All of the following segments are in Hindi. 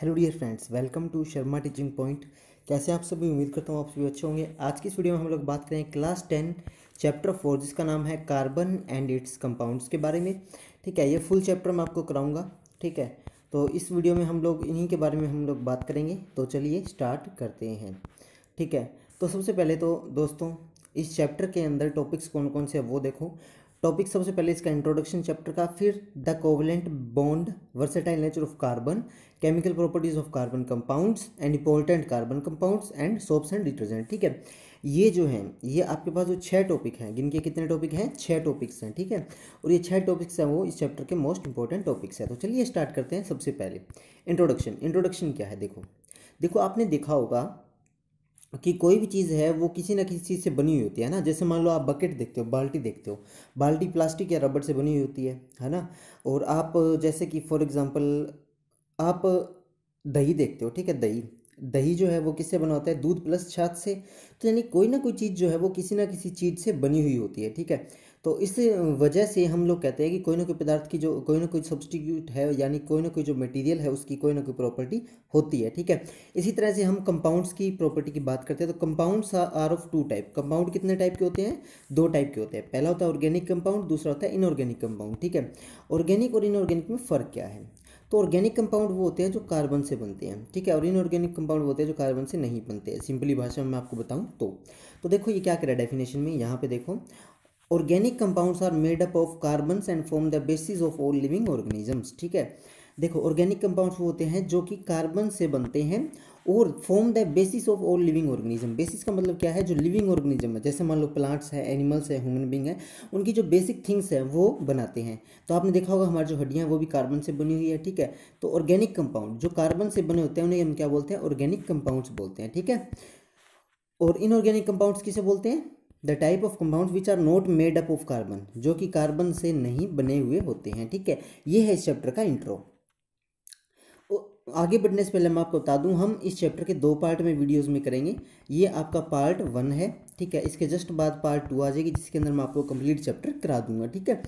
Hello dear friends, welcome to Sharma teaching point. कैसे आप सभी? उम्मीद करता हूँ आप सभी अच्छे होंगे। आज की इस वीडियो में हम लोग बात करें क्लास 10 चैप्टर 4 जिसका नाम है कार्बन एंड इट्स कंपाउंड्स के बारे में। ठीक है, ये फुल चैप्टर मैं आपको कराऊंगा। ठीक है, तो इस वीडियो में हम लोग इन्हीं के बारे में हम लोग बात करेंगे। तो चलिए स्टार्ट करते हैं। ठीक है, तो सबसे पहले तो दोस्तों इस चैप्टर के अंदर टॉपिक्स कौन कौन से हैं वो देखो। टॉपिक सबसे पहले इसका इंट्रोडक्शन चैप्टर का, फिर the covalent bond, versatile nature of carbon, chemical properties of carbon compounds and important carbon compounds and soaps and detergent. ठीक है, ये जो हैं ये आपके पास जो 6 टॉपिक हैं, गिनके कितने टॉपिक हैं? 6 टॉपिक्स हैं। ठीक है, और ये 6 टॉपिक्स हैं वो इस चैप्टर के मोस्ट इंपॉर्टेंट टॉपिक्स हैं। तो चलिए स्टार्ट करते हैं। सबसे पहले इंट्रोडक्शन क्या है? देखो देखो आपने देखा होगा कि कोई भी चीज़ है वो किसी ना किसी चीज़ से बनी हुई होती है ना। जैसे मान लो आप बकेट देखते हो, बाल्टी देखते हो, बाल्टी प्लास्टिक या रबड़ से बनी हुई होती है ना। और आप जैसे कि फॉर एग्जांपल आप दही देखते हो। ठीक है, दही दही जो है वो किससे बना होता है? दूध प्लस छाछ से। तो यानी कोई ना कोई चीज़ जो है वो किसी ना किसी चीज़ से बनी हुई होती है। ठीक है, तो इस वजह से हम लोग कहते हैं कि कोई ना कोई पदार्थ की जो कोई ना कोई सब्सटीट्यूट है, यानी कोई ना कोई जो मटेरियल है उसकी कोई ना कोई प्रॉपर्टी होती है। ठीक है, इसी तरह से हम कंपाउंड्स की प्रॉपर्टी की बात करते हैं। तो compounds are of two type. Compound कितने टाइप के होते हैं? 2 टाइप के होते हैं। पहला होता है ऑर्गेनिक कंपाउंड, दूसरा होता है इनऑर्गेनिक कंपाउंड। ठीक है, ऑर्गेनिक और इनऑर्गेनिक में फ़र्क क्या है? तो ऑर्गेनिक कंपाउंड वो होते हैं जो कार्बन से बनते हैं। ठीक है, और इनऑर्गेनिक कंपाउंड वो होते हैं जो कार्बन से नहीं बनते हैं। सिंपली भाषा में मैं आपको बताऊं तो देखो ये क्या कह रहा है डेफिनेशन में, यहाँ पे देखो, organic compounds are made up of carbons and form the basis of all living organisms. ठीक है, देखो ऑर्गेनिक कंपाउंड्स वो होते हैं जो कि कार्बन से बनते हैं और form the basis of all living organism. Basis का मतलब क्या है? जो लिविंग ऑर्गेनिज्म है, जैसे मान लो प्लांट्स है, एनिमल्स है, ह्यूमन बींग है, उनकी जो बेसिक थिंग्स है वो बनाते हैं। तो आपने देखा होगा हमारी जो हड्डियां वो भी कार्बन से बनी हुई है। ठीक है, तो ऑर्गेनिक कंपाउंड जो कार्बन से बने होते हैं उन्हें हम क्या बोलते हैं? ऑर्गेनिक कंपाउंड्स बोलते हैं। ठीक है, और इनऑर्गेनिक कंपाउंड्स किसे बोलते हैं? The type of compounds which are not made up of carbon, जो कि कार्बन से नहीं बने हुए होते हैं। ठीक है, ये है इस चैप्टर का इंट्रो। आगे बढ़ने से पहले मैं आपको बता दूं, हम इस चैप्टर के 2 पार्ट में वीडियोस में करेंगे। ये आपका पार्ट 1 है। ठीक है, इसके जस्ट बाद पार्ट 2 आ जाएगी जिसके अंदर मैं आपको कंप्लीट चैप्टर करा दूंगा। ठीक है,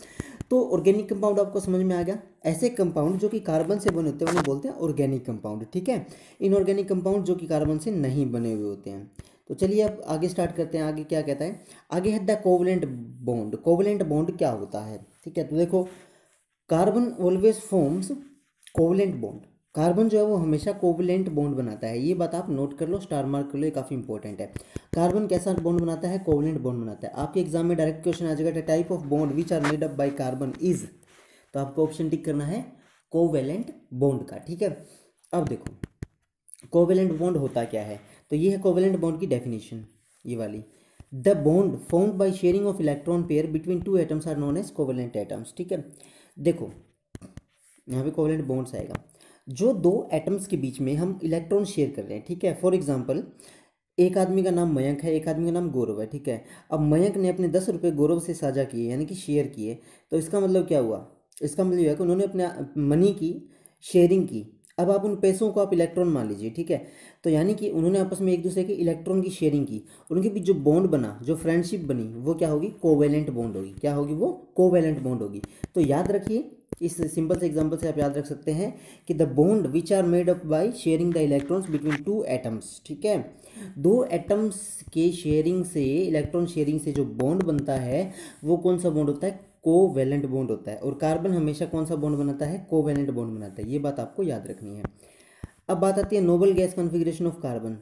तो ऑर्गेनिक कंपाउंड आपको समझ में आ गया। ऐसे कंपाउंड जो कि कार्बन से बने होते हैं उन्हें बोलते हैं ऑर्गेनिक कंपाउंड। ठीक है, इनऑर्गेनिक कंपाउंड जो कि कार्बन से नहीं बने हुए होते हैं। तो चलिए अब आगे स्टार्ट करते हैं। आगे क्या कहता है? आगे है the covalent bond. Covalent bond क्या होता है? ठीक है, तो देखो carbon always forms covalent bond. Carbon जो है वो हमेशा कोवलेंट बॉन्ड बनाता है। ये बात आप नोट कर लो, स्टार मार्क कर लो, ये काफ़ी इंपॉर्टेंट है। कार्बन कैसा बॉन्ड बनाता है? कोवलेंट बॉन्ड बनाता है। आपके एग्जाम में डायरेक्ट क्वेश्चन आ जाएगा, the type of bond which are made up by carbon is, तो आपको ऑप्शन टिक करना है कोवैलेंट बॉन्ड का। ठीक है, अब देखो कोवैलेंट बॉन्ड होता क्या है। तो ये है कोवैलेंट बॉन्ड की डेफिनेशन, ये वाली। The bond formed by sharing of electron pair between two atoms are known as covalent atoms. ठीक है, देखो यहाँ पे कोवैलेंट बॉन्ड्स आएगा जो 2 एटम्स के बीच में हम इलेक्ट्रॉन शेयर कर रहे हैं। ठीक है, फॉर एग्जांपल एक आदमी का नाम मयंक है, एक आदमी का नाम गौरव है। ठीक है, अब मयंक ने अपने 10 रुपये गौरव से साझा किए, यानी कि शेयर किए। तो इसका मतलब क्या हुआ? इसका मतलब यह है कि उन्होंने अपने मनी की शेयरिंग की। अब आप उन पैसों को आप इलेक्ट्रॉन मान लीजिए। ठीक है, तो यानी कि उन्होंने आपस में एक दूसरे के इलेक्ट्रॉन की शेयरिंग की। उनके बीच जो बॉन्ड बना, जो फ्रेंडशिप बनी, वो क्या होगी? कोवैलेंट बॉन्ड होगी। क्या होगी वो? कोवैलेंट बॉन्ड होगी। तो याद रखिए, इस सिंपल से एग्जांपल से आप याद रख सकते हैं कि the bond which are made up by sharing the electrons between 2 atoms. ठीक है, 2 एटम्स के शेयरिंग से, इलेक्ट्रॉन शेयरिंग से जो बॉन्ड बनता है वो कौन सा बॉन्ड होता है? कोवैलेंट बॉन्ड होता है। और कार्बन हमेशा कौन सा बॉन्ड बनाता है? कोवैलेंट बॉन्ड बनाता है। ये बात आपको याद रखनी है। अब बात आती है noble gas configuration of carbon.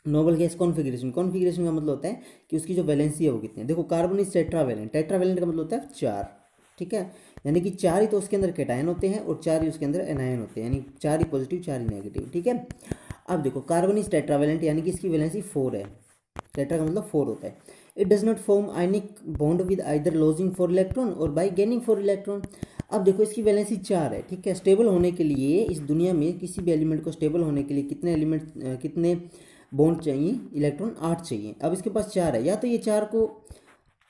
Noble gas configuration, configuration का मतलब होता है कि उसकी जो वैलेंसी है वो कितनी है। देखो कार्बन इज टेट्रावैलेंट, टेट्रावैलेंट का मतलब होता है 4। ठीक है, यानी कि 4 ही तो उसके अंदर कैटायन होते हैं और 4 ही उसके अंदर एनायन होते हैं, यानी 4 ही पॉजिटिव 4 ही नेगेटिव। ठीक है, अब देखो कार्बन इज टेट्रावैलेंट यानी कि इसकी वैलेंसी 4 है। टेट्रा का मतलब 4 होता है। It does not form ionic bond with either lodging for electron और बाई गेनिंग फॉर इलेक्ट्रॉन। अब देखो इसकी वैलेंसी 4 है। ठीक है, स्टेबल होने के लिए इस दुनिया में किसी भी एलिमेंट को स्टेबल होने के लिए कितने बॉन्ड चाहिए? इलेक्ट्रॉन 8 चाहिए। अब इसके पास 4 है, या तो ये 4 को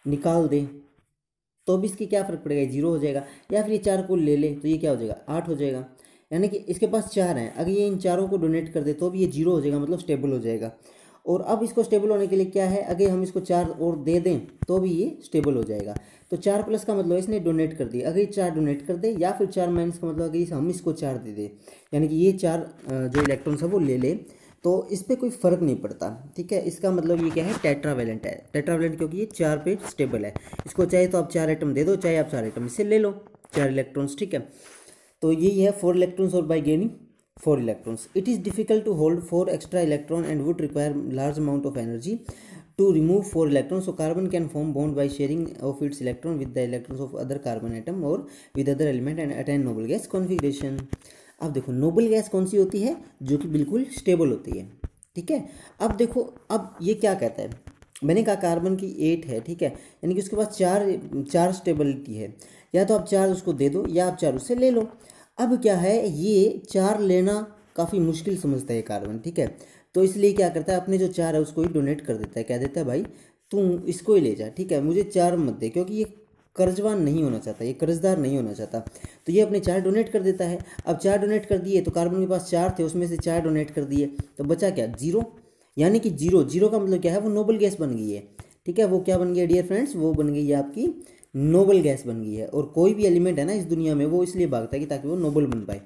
निकाल दे तो भी इसकी क्या फ़र्क पड़ेगा? 0 हो जाएगा, या फिर ये 4 को ले ले तो ये क्या हो जाएगा? 8 हो जाएगा। यानी कि इसके पास 4 हैं, अगर ये इन चारों को डोनेट कर दे तो भी ये 0 हो जाएगा, मतलब स्टेबल हो जाएगा। और अब इसको स्टेबल होने के लिए क्या है, अगर हम इसको 4 और दे दें तो भी ये स्टेबल हो जाएगा। तो 4 प्लस का मतलब इसने डोनेट कर दिया, अगर ये 4 डोनेट कर दे, या फिर 4 माइनस का मतलब अगर हम इसको 4 दे दें, यानी कि ये 4 जो इलेक्ट्रॉन्स है वो ले ले, तो इस पर कोई फ़र्क नहीं पड़ता। ठीक है, इसका मतलब ये क्या है, टेट्रावेलेंट है। टेट्रावेलेंट क्योंकि ये 4 पे स्टेबल है। इसको चाहे तो आप 4 एटम दे दो, चाहे आप 4 एटम इससे ले लो, 4 इलेक्ट्रॉन्स। ठीक है, तो यही है 4 इलेक्ट्रॉन्स और bye gaining 4 electrons. It is difficult to hold 4 extra electron and would require large amount of energy to remove 4 electrons. So carbon can form bond by sharing of its electron with the electrons of other carbon atom or with other element and attain noble gas configuration. अब देखो नोबल गैस कौन सी होती है, जो कि बिल्कुल स्टेबल होती है। ठीक है, अब देखो अब ये क्या कहता है, मैंने कहा कार्बन की 8 है। ठीक है, यानी कि उसके पास चार स्टेबिलिटी है, या तो आप 4 उसको दे दो या आप 4 उससे ले लो। अब क्या है, ये 4 लेना काफ़ी मुश्किल समझता है कार्बन। ठीक है, तो इसलिए क्या करता है, अपने जो 4 है उसको ही डोनेट कर देता है, कह देता है भाई तू इसको ही ले जा। ठीक है, मुझे 4 मत दे, क्योंकि ये कर्जवान नहीं होना चाहता, ये कर्जदार नहीं होना चाहता, तो ये अपने 4 डोनेट कर देता है। अब 4 डोनेट कर दिए तो कार्बन के पास 4 थे, उसमें से 4 डोनेट कर दिए, तो बचा क्या, 0। यानी कि जीरो का मतलब क्या है, वो नोबल गैस बन गई है। ठीक है, वो क्या बन गई है डियर फ्रेंड्स, वो बन गई है आपकी नोबल गैस बन गई है। और कोई भी एलिमेंट है ना इस दुनिया में, वो इसलिए भागता है कि ताकि वो नोबल बन पाए।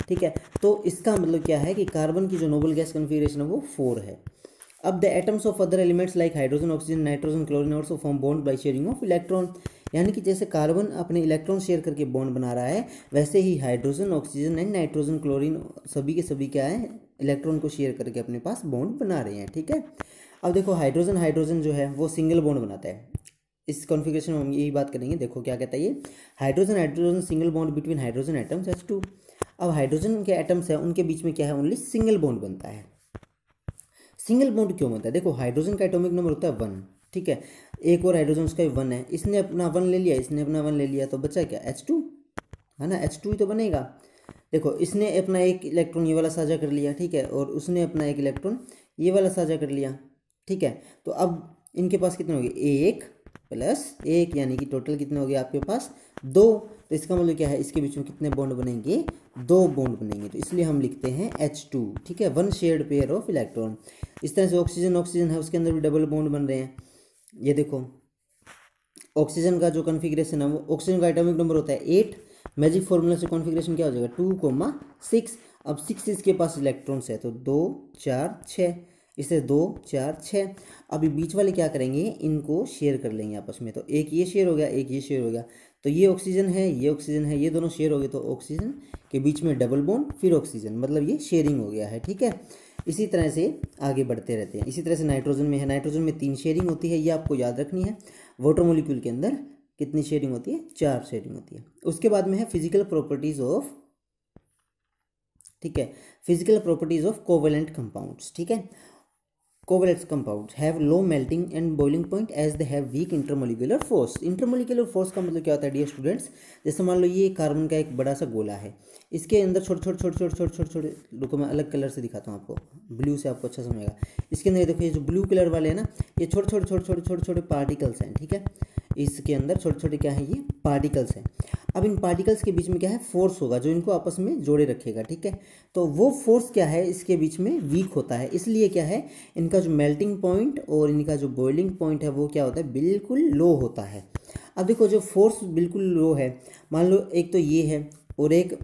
ठीक है, तो इसका मतलब क्या है कि कार्बन की जो नोबल गैस कन्फिगरेशन है वो 4 है। अब the atoms of other elements like hydrogen, oxygen, nitrogen, chlorine also form bond by sharing of electron. यानी कि जैसे कार्बन अपने इलेक्ट्रॉन शेयर करके बॉन्ड बना रहा है, वैसे ही hydrogen, oxygen and nitrogen, chlorine सभी के सभी क्या है, इलेक्ट्रॉन को शेयर करके अपने पास बॉन्ड बना रहे हैं। ठीक है, अब देखो हाइड्रोजन जो है वो सिंगल बॉन्ड बनाता है। इस कॉन्फ़िगरेशन में हम यही बात करेंगे। देखो क्या कहता है ये, hydrogen single bond between hydrogen atoms H2। अब हाइड्रोजन के एटम्स है उनके बीच में क्या है, ओनली सिंगल बॉन्ड बनता है। सिंगल बॉन्ड क्यों बनता है, देखो हाइड्रोजन का एटॉमिक नंबर होता है 1। ठीक है, एक और हाइड्रोजन उसका 1 है, इसने अपना 1 ले लिया, इसने अपना 1 ले लिया, तो बचा क्या, H2 है ना, H2 ही तो बनेगा। देखो इसने अपना एक इलेक्ट्रॉन ये वाला साझा कर लिया, ठीक है, और उसने अपना एक इलेक्ट्रॉन ये वाला साझा कर लिया। ठीक है, तो अब इनके पास कितने हो गए, 1 प्लस 1, यानी कि टोटल कितने हो गए आपके पास 2। तो इसका मतलब क्या है, इसके बीच में कितने बॉन्ड बनेंगे, 2 बॉन्ड बनेंगे, तो इसलिए हम लिखते हैं H2। ठीक है, 1 शेयर्ड पेयर ऑफ इलेक्ट्रॉन। इस तरह से ऑक्सीजन है, उसके अंदर भी डबल बॉन्ड बन रहे हैं। ये देखो ऑक्सीजन का जो कॉन्फ़िगरेशन है, वो ऑक्सीजन का एटॉमिक नंबर होता है 8, मैजिक फार्मूला से कॉन्फ़िगरेशन क्या हो जाएगा 2,6। अब 6 इसके पास इलेक्ट्रॉन्स है, तो 2 4 6, इससे 2 4 6। अभी बीच वाले क्या करेंगे, इनको शेयर कर लेंगे आपस में, तो एक ये शेयर हो गया, एक ये शेयर हो गया, तो ये ऑक्सीजन है, ये ऑक्सीजन है, ये दोनों शेयर हो गए, तो ऑक्सीजन के बीच में डबल बॉन्ड, फिर ऑक्सीजन, मतलब ये शेयरिंग हो गया है। ठीक है, इसी तरह से आगे बढ़ते रहते हैं। इसी तरह से नाइट्रोजन में है, नाइट्रोजन में 3 शेयरिंग होती है, ये आपको याद रखनी है। वाटर मॉलिक्यूल के अंदर कितनी शेयरिंग होती है, 4 शेयरिंग होती है। उसके बाद में है फिजिकल प्रॉपर्टीज ऑफ, ठीक है, physical properties of covalent compounds. ठीक है, covalent compounds have low melting and boiling point as they have weak intermolecular force. Intermolecular force का मतलब क्या होता है डियर स्टूडेंट्स, जैसे मान लो ये कार्बन का एक बड़ा सा गोला है, इसके अंदर छोटे, रुको मैं अलग कलर से दिखाता हूँ आपको, ब्लू से आपको अच्छा समझेगा। इसके अंदर देखो ये जो ब्लू कलर वाले हैं ना, ये छोटे पार्टिकल्स हैं। ठीक है, इसके अंदर छोटे क्या है, ये पार्टिकल्स हैं। अब इन पार्टिकल्स के बीच में क्या है, फोर्स होगा जो इनको आपस में जोड़े रखेगा। ठीक है, तो वो फोर्स क्या है, इसके बीच में वीक होता है, इसलिए क्या है, इनका जो मेल्टिंग पॉइंट और इनका जो बॉइलिंग पॉइंट है वो क्या होता है, बिल्कुल लो होता है। अब देखो जो फोर्स बिल्कुल लो है, मान लो एक तो ये है और एक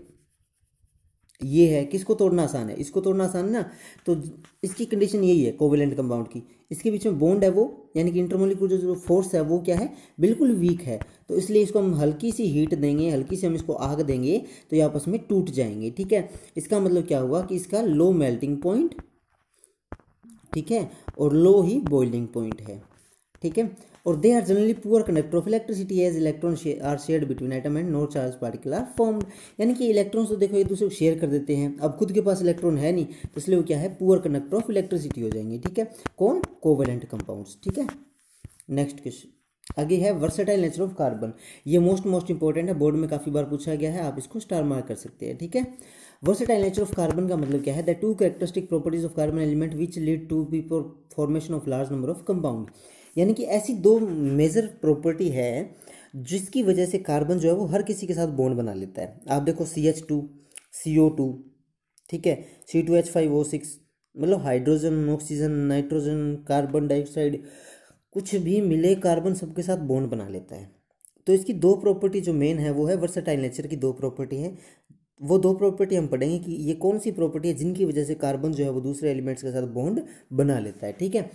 ये है, किसको तोड़ना आसान है, इसको तोड़ना आसान है ना, तो इसकी कंडीशन यही है कोवेलेंट कंपाउंड की, इसके बीच में बॉन्ड है वो, यानी कि इंटरमोलिक्यूलर जो फोर्स है वो क्या है, बिल्कुल वीक है, तो इसलिए इसको हम हल्की सी हीट देंगे, हल्की सी हम इसको आग देंगे, तो ये आपस में टूट जाएंगे। ठीक है, इसका मतलब क्या हुआ कि इसका लो मेल्टिंग पॉइंट, ठीक है, और लो ही बॉइलिंग पॉइंट है। ठीक है, और they are generally poor conductor of electricity as electron are shared between atom and no charge particle are formed. यानी कि इलेक्ट्रॉन्स तो देखो एक दूसरे को शेयर कर देते हैं, अब खुद के पास इलेक्ट्रॉन है नहीं, तो इसलिए वो क्या है, पुअर कंडक्टर ऑफ इलेक्ट्रिसिटी हो जाएंगे। ठीक है, कौन, कोवेलेंट कंपाउंड्स। ठीक है, नेक्स्ट क्वेश्चन आगे है वर्सेटाइल नेचर ऑफ कार्बन। ये मोस्ट इंपॉर्टेंट है, बोर्ड में काफ़ी बार पूछा गया है, आप इसको स्टार मार्क कर सकते हैं। ठीक है, वर्सेटाइल नेचर ऑफ कार्बन का मतलब क्या है, the 2 characteristic properties of carbon element which lead to be formation of large number of compound. यानी कि ऐसी 2 मेजर प्रॉपर्टी है जिसकी वजह से कार्बन जो है वो हर किसी के साथ बॉन्ड बना लेता है। आप देखो CH2 CO2, ठीक है, C2H5O6, मतलब hydrogen, oxygen, nitrogen, carbon dioxide, कुछ भी मिले कार्बन सबके साथ बॉन्ड बना लेता है। तो इसकी दो प्रॉपर्टी जो मेन है वो है वर्सेटाइल नेचर की दो प्रॉपर्टी है। वो दो प्रॉपर्टी हम पढ़ेंगे कि ये कौन सी प्रॉपर्टी है जिनकी वजह से कार्बन जो है वो दूसरे एलिमेंट्स के साथ बॉन्ड बना लेता है, ठीक है।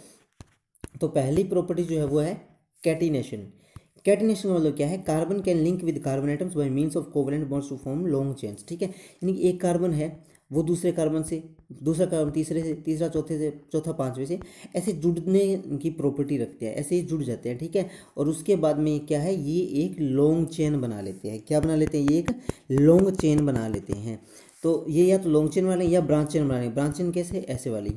तो पहली प्रॉपर्टी जो है वो है कैटिनेशन। कैटिनेशन का मतलब क्या है, carbon can link with carbon atoms by means of covalent bonds to form long chains, ठीक है। यानी कि एक कार्बन है वो दूसरे कार्बन से, दूसरा कार्बन तीसरे से, तीसरा चौथे से, चौथा पांचवें से, ऐसे जुड़ने की प्रॉपर्टी रखते हैं, ऐसे ही जुड़ जाते हैं, ठीक है। और उसके बाद में क्या है, ये एक लॉन्ग चेन बना लेते हैं। क्या बना लेते हैं, ये एक लॉन्ग चेन बना लेते हैं। तो ये या तो लॉन्ग चेन वाले या ब्रांच चेन बनाने। ब्रांच चेन कैसे, ऐसे वाली,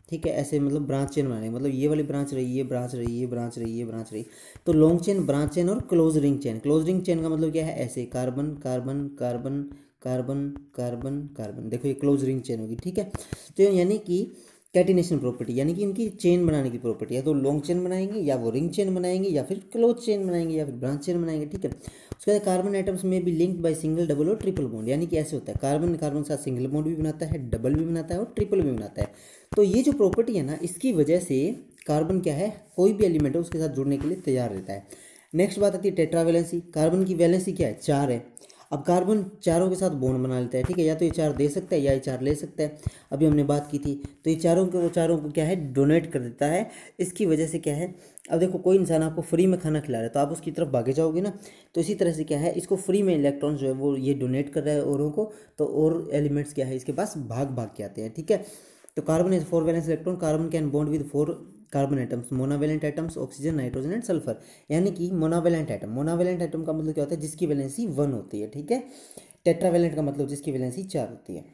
ठीक है, ऐसे मतलब ब्रांच चेन बनाने, मतलब ये वाली ब्रांच रही, ये ब्रांच रही, ये ब्रांच रही, ये ब्रांच रही। तो लॉन्ग चेन, ब्रांच चेन और close ring chain. Close ring chain का मतलब क्या है, ऐसे carbon carbon carbon carbon carbon carbon, देखो ये क्लोज रिंग चेन होगी, ठीक है। तो यानी कि कैटिनेशन प्रॉपर्टी यानी कि इनकी चेन बनाने की प्रॉपर्टी है। तो लॉन्ग चेन बनाएंगे या वो रिंग चेन बनाएंगे या फिर क्लोज चेन बनाएंगे या फिर ब्रांच चेन बनाएंगे, ठीक है। उसके बाद कार्बन आइटम्स में भी लिंक्ड बाय सिंगल, डबल और ट्रिपल बॉन्ड। यानी कि ऐसे होता है, कार्बन कार्बन के साथ सिंगल बॉन्ड भी बनाता है, डबल भी बनाता है और ट्रिपल भी बनाता है। तो ये जो प्रॉपर्टी है ना, इसकी वजह से कार्बन क्या है, कोई भी एलिमेंट है उसके साथ जुड़ने के लिए तैयार रहता है। नेक्स्ट बात आती है टेट्रावैलेंसी। कार्बन की वैलेंसी क्या है, 4 है। अब कार्बन चारों के साथ बॉन्ड बना लेता है, ठीक है। या तो ये 4 दे सकता है या ये 4 ले सकता है, अभी हमने बात की थी। तो ये चारों को क्या है, डोनेट कर देता है। इसकी वजह से क्या है, अब देखो कोई इंसान आपको फ्री में खाना खिला रहा है तो आप उसकी तरफ भागे जाओगे ना। तो इसी तरह से क्या है, इसको फ्री में इलेक्ट्रॉन जो है वो ये डोनेट कर रहा है औरों को, तो और एलिमेंट्स क्या है इसके पास भाग भाग के आते हैं, ठीक है। तो carbon is 4 valence electron. Carbon can bond with 4 carbon atoms, monovalent atoms, oxygen, nitrogen and sulphur. यानी कि मोनावेलेंट एटम, मोनावेलेंट एटम का मतलब क्या होता है, जिसकी वैलेंसी 1 होती है, ठीक है। टेट्रावेलेंट का मतलब जिसकी वैलेंसी 4 होती है।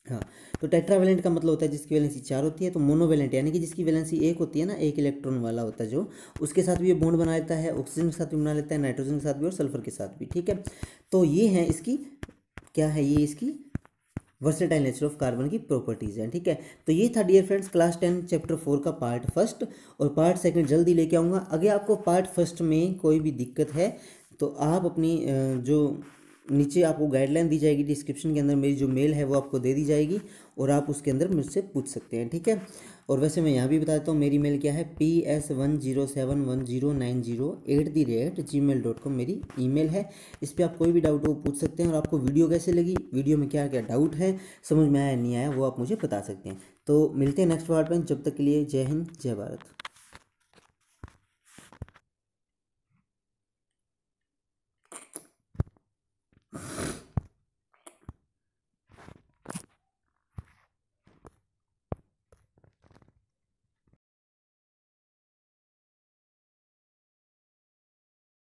हाँ, तो टेट्रावेलेंट का मतलब होता है जिसकी वैलेंसी 4 होती है। तो मोनोवेलेंट यानी कि जिसकी वैलेंसी 1 होती है ना, एक इलेक्ट्रॉन वाला होता है जो, उसके साथ भी ये बॉन्ड बना लेता है, ऑक्सीजन के साथ भी बना लेता है, नाइट्रोजन के साथ भी और सल्फर के साथ भी, ठीक है। तो ये है इसकी, क्या है, ये इसकी वर्सेटाइल नेचर ऑफ कार्बन की प्रॉपर्टीज हैं, ठीक है। तो ये था डियर फ्रेंड्स क्लास 10 चैप्टर 4 का पार्ट फर्स्ट, और पार्ट सेकंड जल्दी लेके आऊँगा। अगर आपको पार्ट फर्स्ट में कोई भी दिक्कत है तो आप अपनी जो नीचे आपको गाइडलाइन दी जाएगी डिस्क्रिप्शन के अंदर, मेरी जो मेल है वो आपको दे दी जाएगी और आप उसके अंदर मुझसे पूछ सकते हैं, ठीक है। और वैसे मैं यहाँ भी बता देता हूँ, मेरी मेल क्या है, ps10710908@gmail.com मेरी ईमेल है। इस पर आप कोई भी डाउट हो पूछ सकते हैं। और आपको वीडियो कैसे लगी, वीडियो में क्या क्या डाउट है, समझ में आया नहीं आया, वो आप मुझे बता सकते हैं। तो मिलते हैं नेक्स्ट पार्ट में, जब तक के लिए जय हिंद जय भारत।